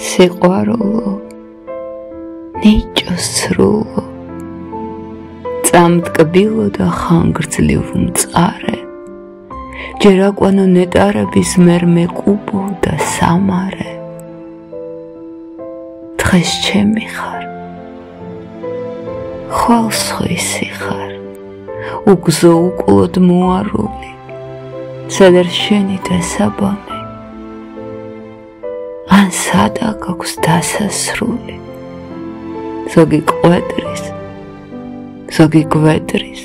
სიყვარულო ნიჭო სრულო წამტკბილო და ხანგრძლივ მწყარე ჯერ აკვანო ნეტარების მერ მეკუბო და სამარე დღეს ჩემი ხარ ხვალ სხვისი ხარ უგზო უკლოდ მოარული სადარ შენი დასაბამი ან სადა გაქვს დასასრული ზოგი ყვედრის ზოგი გვედრის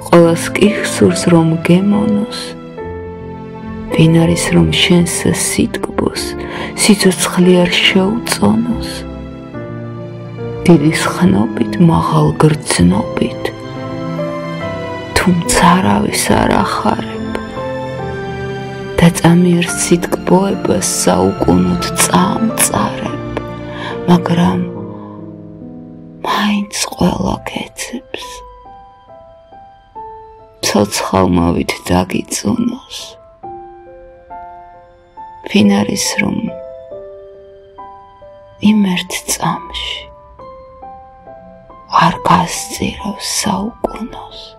ყველას კიხსურს რომ გემონოს ვინ არის რომ შენს სიტკბოს სიცოცხლე არ შეუწონოს დიდი ხნობით მაღალ გრძნობით თუმცა არავის არ ახარებ და წამიერ სიტკბოებას საუკუნოდ წამწარებ მაგრამ მაინც ყველა გეცებს ცოცხალმავით დაგიწუნოს ვინ არის რომ იმ ერთ წამში არ გასწირავს საუკუნოს